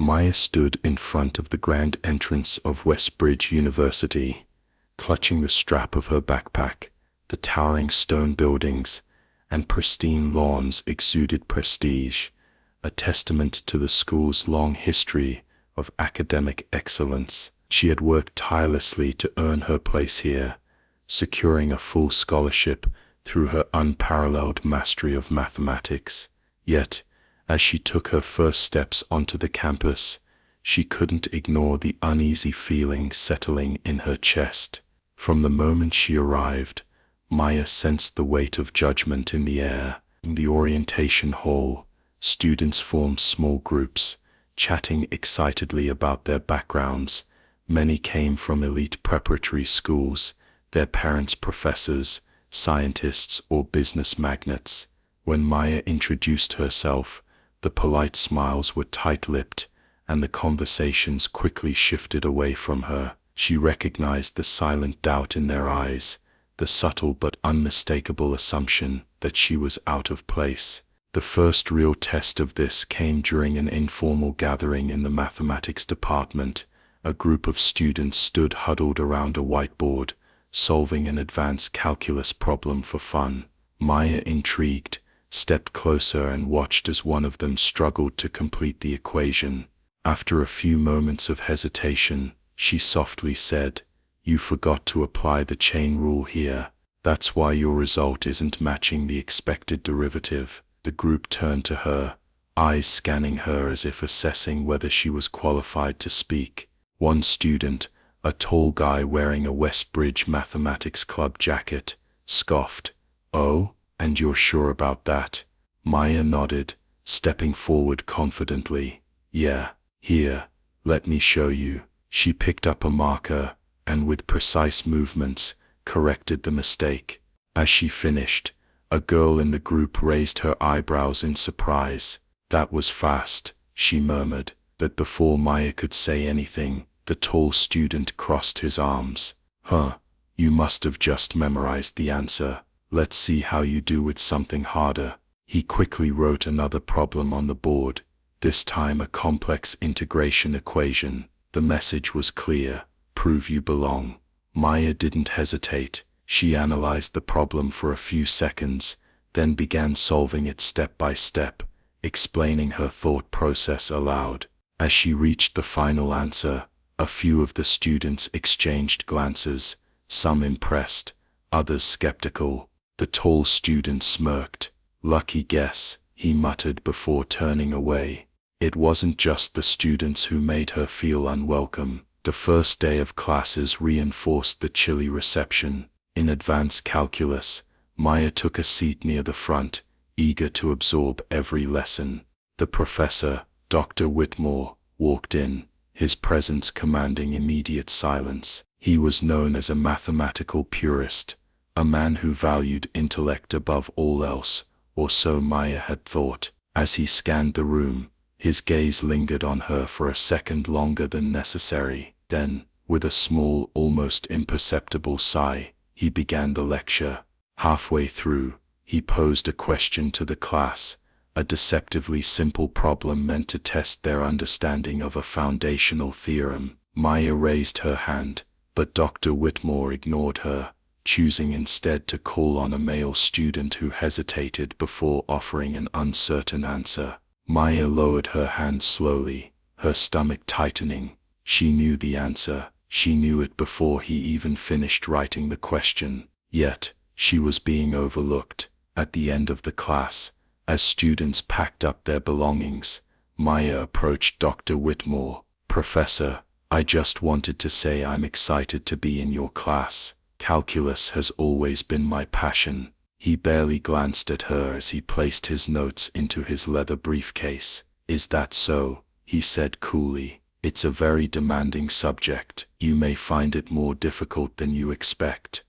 Maya stood in front of the grand entrance of Westbridge University, clutching the strap of her backpack. The towering stone buildings and pristine lawns exuded prestige, a testament to the school's long history of academic excellence. She had worked tirelessly to earn her place here, securing a full scholarship through her unparalleled mastery of mathematics. Yet, as she took her first steps onto the campus, she couldn't ignore the uneasy feeling settling in her chest. From the moment she arrived, Maya sensed the weight of judgment in the air. In the orientation hall, students formed small groups, chatting excitedly about their backgrounds. Many came from elite preparatory schools, their parents professors, scientists, or business magnates. When Maya introduced herself, the polite smiles were tight-lipped, and the conversations quickly shifted away from her. She recognized the silent doubt in their eyes, the subtle but unmistakable assumption that she was out of place. The first real test of this came during an informal gathering in the mathematics department. A group of students stood huddled around a whiteboard, solving an advanced calculus problem for fun. Maya, intrigued, stepped closer and watched as one of them struggled to complete the equation. After a few moments of hesitation, she softly said, "You forgot to apply the chain rule here. That's why your result isn't matching the expected derivative." The group turned to her, eyes scanning her as if assessing whether she was qualified to speak. One student, a tall guy wearing a Westbridge Mathematics Club jacket, scoffed, "Oh, and you're sure about that?" Maya nodded, stepping forward confidently. "Yeah, here, let me show you." She picked up a marker, and with precise movements, corrected the mistake. As she finished, a girl in the group raised her eyebrows in surprise. "That was fast," she murmured. But before Maya could say anything, the tall student crossed his arms. "Huh, you must have just memorized the answer. Let's see how you do with something harder." He quickly wrote another problem on the board, this time a complex integration equation. The message was clear: prove you belong. Maya didn't hesitate. She analyzed the problem for a few seconds, then began solving it step by step, explaining her thought process aloud. As she reached the final answer, a few of the students exchanged glances, some impressed, others skeptical. The tall student smirked. "Lucky guess," he muttered before turning away. It wasn't just the students who made her feel unwelcome. The first day of classes reinforced the chilly reception. In advanced calculus, Maya took a seat near the front, eager to absorb every lesson. The professor, Dr. Whitmore, walked in, his presence commanding immediate silence. He was known as a mathematical purist, a man who valued intellect above all else, or so Maya had thought. As he scanned the room, his gaze lingered on her for a second longer than necessary. Then, with a small, almost imperceptible sigh, he began the lecture. Halfway through, he posed a question to the class, a deceptively simple problem meant to test their understanding of a foundational theorem. Maya raised her hand, but Dr. Whitmore ignored her, choosing instead to call on a male student who hesitated before offering an uncertain answer. Maya lowered her hand slowly, her stomach tightening. She knew the answer. She knew it before he even finished writing the question. Yet, she was being overlooked. At the end of the class, as students packed up their belongings, Maya approached Dr. Whitmore. "Professor, I just wanted to say I'm excited to be in your class. Calculus has always been my passion." He barely glanced at her as he placed his notes into his leather briefcase. "Is that so?" he said coolly. "It's a very demanding subject. You may find it more difficult than you expect."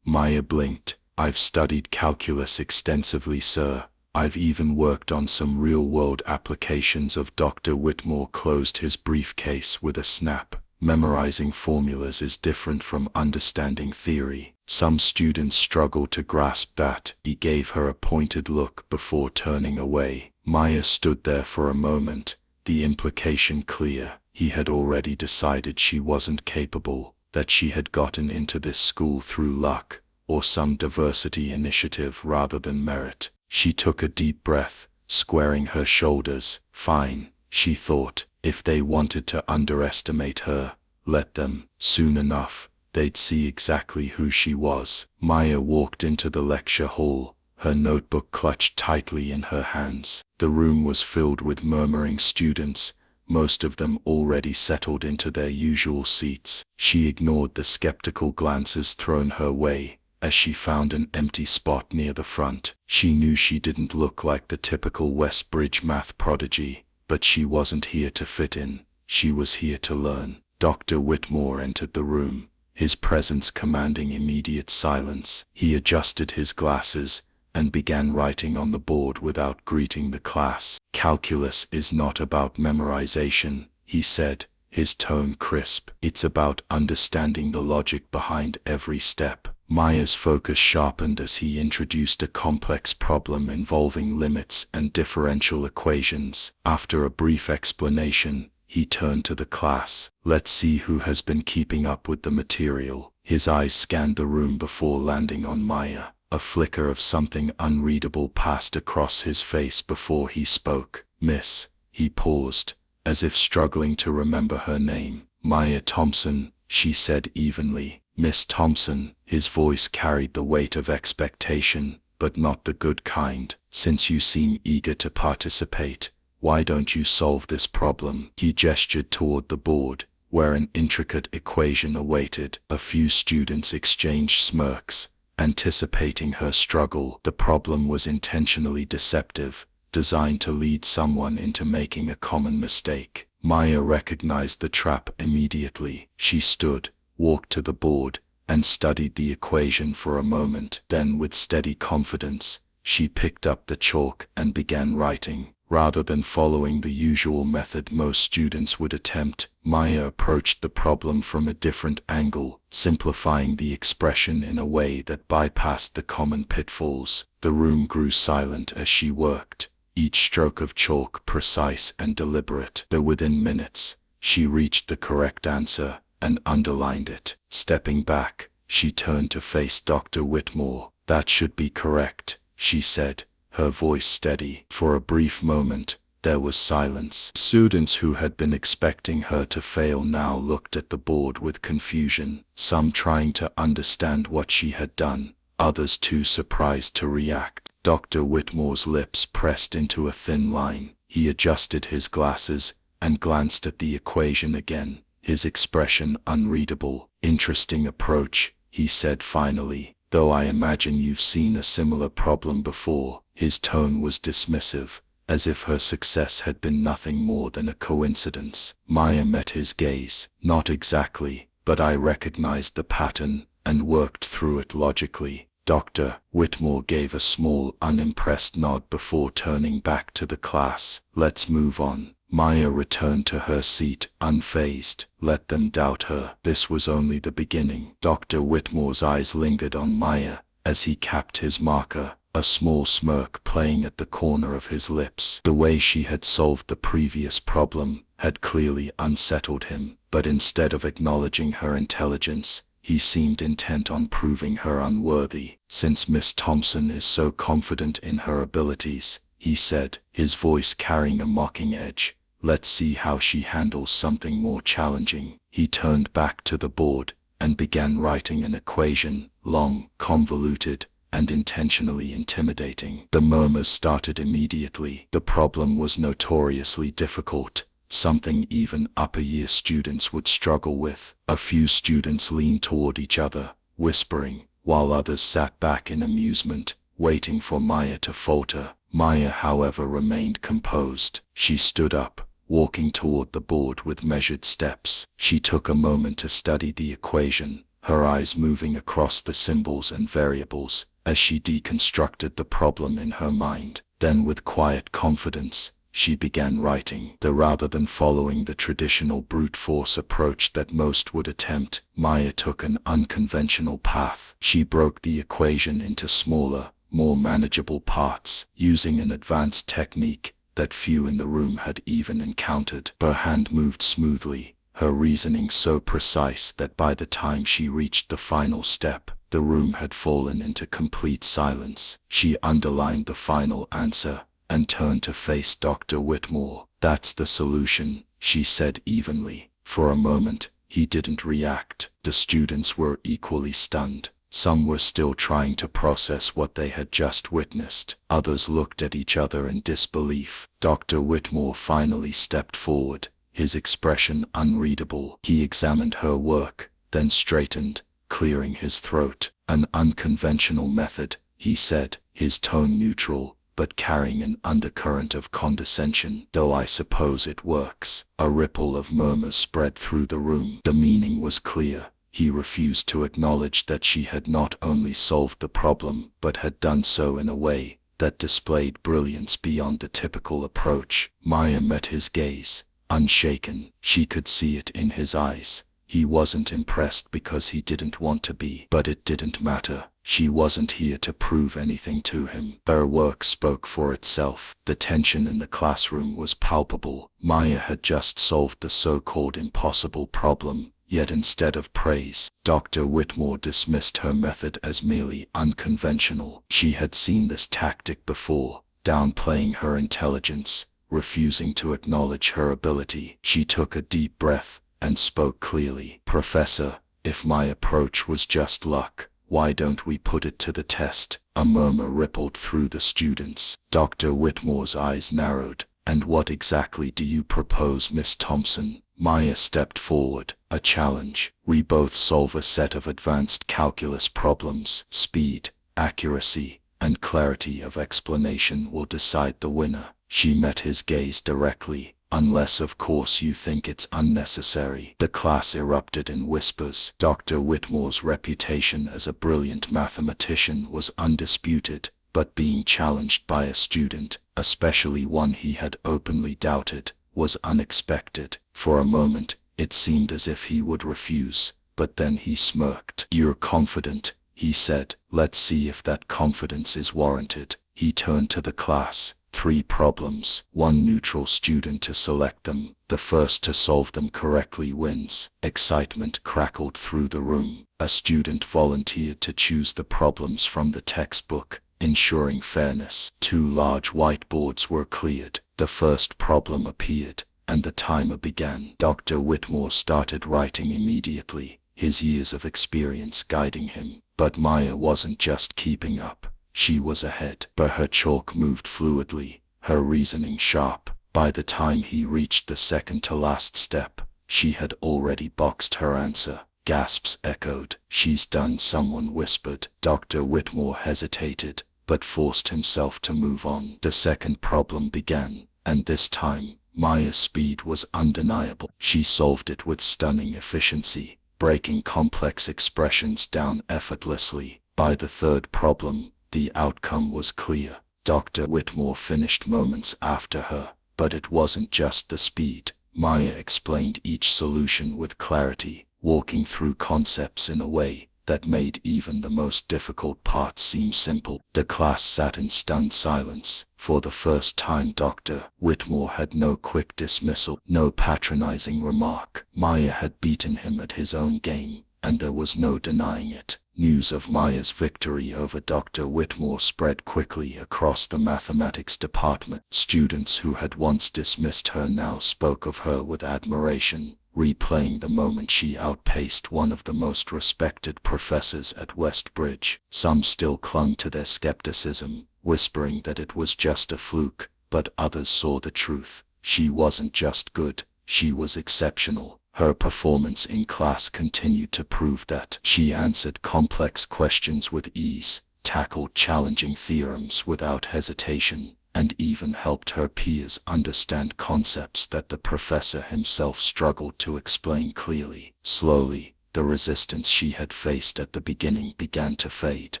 Maya blinked. "I've studied calculus extensively, sir. I've even worked on some real-world applications of." Dr. Whitmore closed his briefcase with a snap. "Memorizing formulas is different from understanding theory. Some students struggle to grasp that." He gave her a pointed look before turning away. Maya stood there for a moment, the implication clear. He had already decided she wasn't capable, that she had gotten into this school through luck, or some diversity initiative rather than merit. She took a deep breath, squaring her shoulders. Fine, she thought, if they wanted to underestimate her, let them. Soon enough, they'd see exactly who she was. Maya walked into the lecture hall, her notebook clutched tightly in her hands. The room was filled with murmuring students, most of them already settled into their usual seats. She ignored the skeptical glances thrown her way, as she found an empty spot near the front. She knew she didn't look like the typical Westbridge math prodigy, but she wasn't here to fit in, she was here to learn. Dr. Whitmore entered the room, his presence commanding immediate silence. He adjusted his glasses and began writing on the board without greeting the class. Calculus is not about memorization, he said, his tone crisp. It's about understanding the logic behind every step. Maya's focus sharpened as he introduced a complex problem involving limits and differential equations. After a brief explanation, he turned to the class. Let's see who has been keeping up with the material. His eyes scanned the room before landing on Maya. A flicker of something unreadable passed across his face before he spoke. Miss, he paused, as if struggling to remember her name. Maya Thompson, she said evenly. Miss Thompson. His voice carried the weight of expectation, but not the good kind. Since you seem eager to participate, why don't you solve this problem? He gestured toward the board, where an intricate equation awaited. A few students exchanged smirks, anticipating her struggle. The problem was intentionally deceptive, designed to lead someone into making a common mistake. Maya recognized the trap immediately. She stood, walked to the board, and studied the equation for a moment. Then, with steady confidence, she picked up the chalk and began writing. Rather than following the usual method most students would attempt, Maya approached the problem from a different angle, simplifying the expression in a way that bypassed the common pitfalls. The room grew silent as she worked, each stroke of chalk precise and deliberate. Though within minutes, she reached the correct answer and underlined it. Stepping back, she turned to face Dr. Whitmore. That should be correct, she said, her voice steady. For a brief moment, there was silence. Students who had been expecting her to fail now looked at the board with confusion, some trying to understand what she had done, others too surprised to react. Dr. Whitmore's lips pressed into a thin line. He adjusted his glasses and glanced at the equation again, his expression unreadable. Interesting approach, he said finally, though I imagine you've seen a similar problem before. His tone was dismissive, as if her success had been nothing more than a coincidence. Maya met his gaze. Not exactly, but I recognized the pattern and worked through it logically. Dr. Whitmore gave a small, unimpressed nod before turning back to the class. Let's move on. Maya returned to her seat, unfazed. Let them doubt her. This was only the beginning. Dr. Whitmore's eyes lingered on Maya as he capped his marker, a small smirk playing at the corner of his lips. The way she had solved the previous problem had clearly unsettled him, but instead of acknowledging her intelligence, he seemed intent on proving her unworthy. Since Miss Thompson is so confident in her abilities, he said, his voice carrying a mocking edge, let's see how she handles something more challenging. He turned back to the board and began writing an equation, long, convoluted, and intentionally intimidating. The murmurs started immediately. The problem was notoriously difficult, something even upper-year students would struggle with. A few students leaned toward each other, whispering, while others sat back in amusement, waiting for Maya to falter. Maya, however, remained composed. She stood up, walking toward the board with measured steps. She took a moment to study the equation, her eyes moving across the symbols and variables as she deconstructed the problem in her mind. Then, with quiet confidence, she began writing. Rather than following the traditional brute force approach that most would attempt, Maya took an unconventional path. She broke the equation into smaller, more manageable parts. Using an advanced technique, that few in the room had even encountered. Her hand moved smoothly, her reasoning so precise that by the time she reached the final step, the room had fallen into complete silence. She underlined the final answer and turned to face Dr. Whitmore. "That's the solution," she said evenly. For a moment, he didn't react. The students were equally stunned. Some were still trying to process what they had just witnessed. Others looked at each other in disbelief. Dr. Whitmore finally stepped forward, his expression unreadable. He examined her work, then straightened, clearing his throat. "An unconventional method," he said, his tone neutral, but carrying an undercurrent of condescension. "Though I suppose it works." A ripple of murmurs spread through the room. The meaning was clear. He refused to acknowledge that she had not only solved the problem, but had done so in a way that displayed brilliance beyond the typical approach. Maya met his gaze, unshaken. She could see it in his eyes. He wasn't impressed because he didn't want to be, but it didn't matter. She wasn't here to prove anything to him. Her work spoke for itself. The tension in the classroom was palpable. Maya had just solved the so-called impossible problem, yet instead of praise, Dr. Whitmore dismissed her method as merely unconventional. She had seen this tactic before, downplaying her intelligence, refusing to acknowledge her ability. She took a deep breath and spoke clearly. "Professor, if my approach was just luck, why don't we put it to the test?" A murmur rippled through the students. Dr. Whitmore's eyes narrowed. "And what exactly do you propose, Miss Thompson?" Maya stepped forward. "A challenge. We both solve a set of advanced calculus problems. Speed, accuracy, and clarity of explanation will decide the winner." She met his gaze directly. "Unless of course you think it's unnecessary." The class erupted in whispers. Dr. Whitmore's reputation as a brilliant mathematician was undisputed, but being challenged by a student, especially one he had openly doubted, was unexpected. For a moment, it seemed as if he would refuse, but then he smirked. "You're confident," he said. "Let's see if that confidence is warranted." He turned to the class. 3 problems, 1 neutral student to select them. The first to solve them correctly wins. Excitement crackled through the room. A student volunteered to choose the problems from the textbook, ensuring fairness. 2 large whiteboards were cleared. The first problem appeared, and the timer began. Dr. Whitmore started writing immediately, his years of experience guiding him. But Maya wasn't just keeping up. She was ahead. But her chalk moved fluidly, her reasoning sharp. By the time he reached the second-to-last step, she had already boxed her answer. Gasps echoed. "She's done," someone whispered. Dr. Whitmore hesitated, but forced himself to move on. The second problem began, and this time, Maya's speed was undeniable. She solved it with stunning efficiency, breaking complex expressions down effortlessly. By the third problem, the outcome was clear. Dr. Whitmore finished moments after her, but it wasn't just the speed. Maya explained each solution with clarity, walking through concepts in a way that made even the most difficult parts seem simple. The class sat in stunned silence. For the first time, Dr. Whitmore had no quick dismissal, no patronizing remark. Maya had beaten him at his own game, and there was no denying it. News of Maya's victory over Dr. Whitmore spread quickly across the mathematics department. Students who had once dismissed her now spoke of her with admiration, replaying the moment she outpaced one of the most respected professors at Westbridge. Some still clung to their skepticism, whispering that it was just a fluke, but others saw the truth. She wasn't just good, she was exceptional. Her performance in class continued to prove that. She answered complex questions with ease, tackled challenging theorems without hesitation, and even helped her peers understand concepts that the professor himself struggled to explain clearly. Slowly, the resistance she had faced at the beginning began to fade,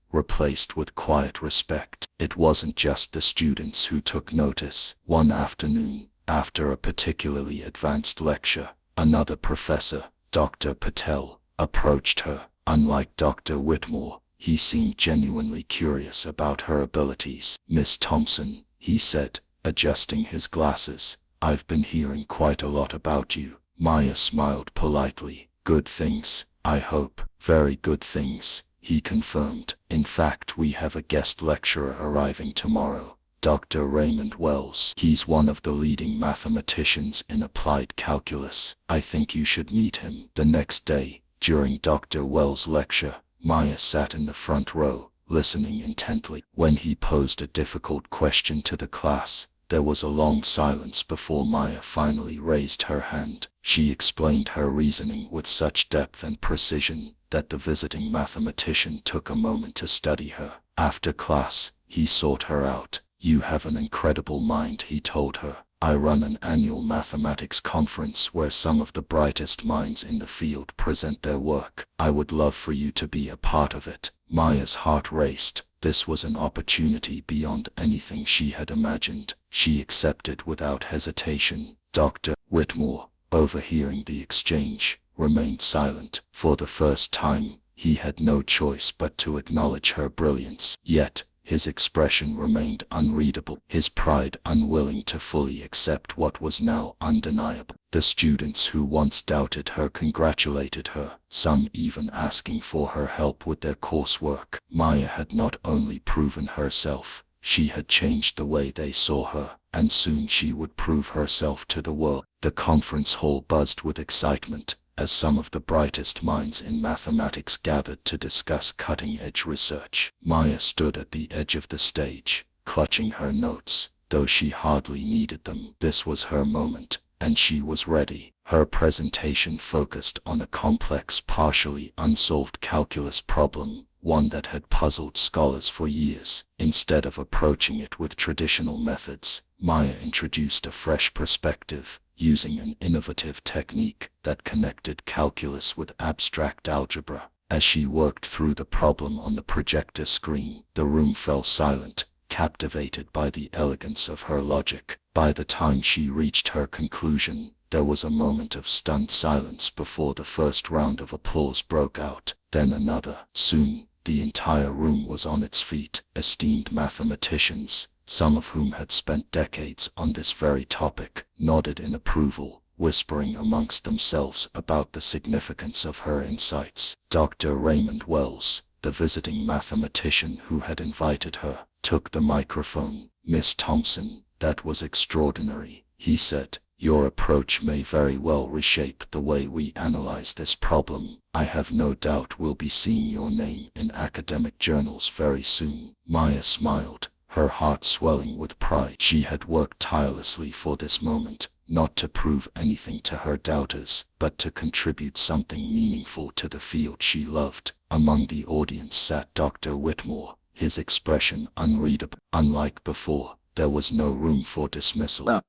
replaced with quiet respect. It wasn't just the students who took notice. One afternoon, after a particularly advanced lecture, another professor, Dr. Patel, approached her. Unlike Dr. Whitmore, he seemed genuinely curious about her abilities. "Miss Thompson," he said, adjusting his glasses. "I've been hearing quite a lot about you." Maya smiled politely. "Good things, I hope." "Very good things," he confirmed. "In fact, we have a guest lecturer arriving tomorrow, Dr. Raymond Wells. He's one of the leading mathematicians in applied calculus. I think you should meet him." The next day, during Dr. Wells' lecture, Maya sat in the front row, listening intently. When he posed a difficult question to the class, there was a long silence before Maya finally raised her hand. She explained her reasoning with such depth and precision that the visiting mathematician took a moment to study her. After class, he sought her out. "You have an incredible mind," he told her. "I run an annual mathematics conference where some of the brightest minds in the field present their work. I would love for you to be a part of it." Maya's heart raced. This was an opportunity beyond anything she had imagined. She accepted without hesitation. Dr. Whitmore, overhearing the exchange, remained silent. For the first time, he had no choice but to acknowledge her brilliance. Yet, his expression remained unreadable, his pride unwilling to fully accept what was now undeniable. The students who once doubted her congratulated her, some even asking for her help with their coursework. Maya had not only proven herself, she had changed the way they saw her, and soon she would prove herself to the world. The conference hall buzzed with excitement, as some of the brightest minds in mathematics gathered to discuss cutting-edge research. Maya stood at the edge of the stage, clutching her notes, though she hardly needed them. This was her moment, and she was ready. Her presentation focused on a complex, partially unsolved calculus problem, one that had puzzled scholars for years. Instead of approaching it with traditional methods, Maya introduced a fresh perspective, using an innovative technique that connected calculus with abstract algebra. As she worked through the problem on the projector screen, the room fell silent, captivated by the elegance of her logic. By the time she reached her conclusion, there was a moment of stunned silence before the first round of applause broke out, then another. Soon, the entire room was on its feet. Esteemed mathematicians, some of whom had spent decades on this very topic, nodded in approval, whispering amongst themselves about the significance of her insights. Dr. Raymond Wells, the visiting mathematician who had invited her, took the microphone. "Miss Thompson, that was extraordinary," he said. "Your approach may very well reshape the way we analyze this problem. I have no doubt we'll be seeing your name in academic journals very soon." Maya smiled, her heart swelling with pride. She had worked tirelessly for this moment, not to prove anything to her doubters, but to contribute something meaningful to the field she loved. Among the audience sat Dr. Whitmore, his expression unreadable. Unlike before, there was no room for dismissal.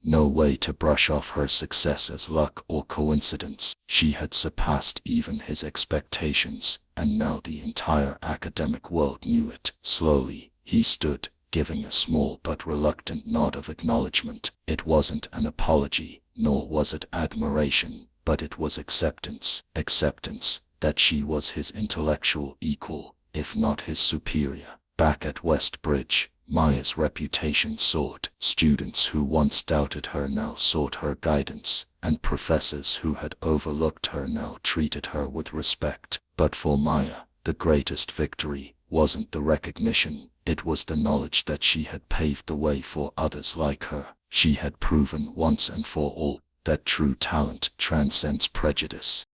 No way to brush off her success as luck or coincidence. She had surpassed even his expectations, and now the entire academic world knew it. Slowly, he stood, giving a small but reluctant nod of acknowledgement. It wasn't an apology, nor was it admiration, but it was acceptance. Acceptance that she was his intellectual equal, if not his superior. Back at Westbridge, Maya's reputation soared. Students who once doubted her now sought her guidance, and professors who had overlooked her now treated her with respect. But for Maya, the greatest victory wasn't the recognition, it was the knowledge that she had paved the way for others like her. She had proven once and for all that true talent transcends prejudice.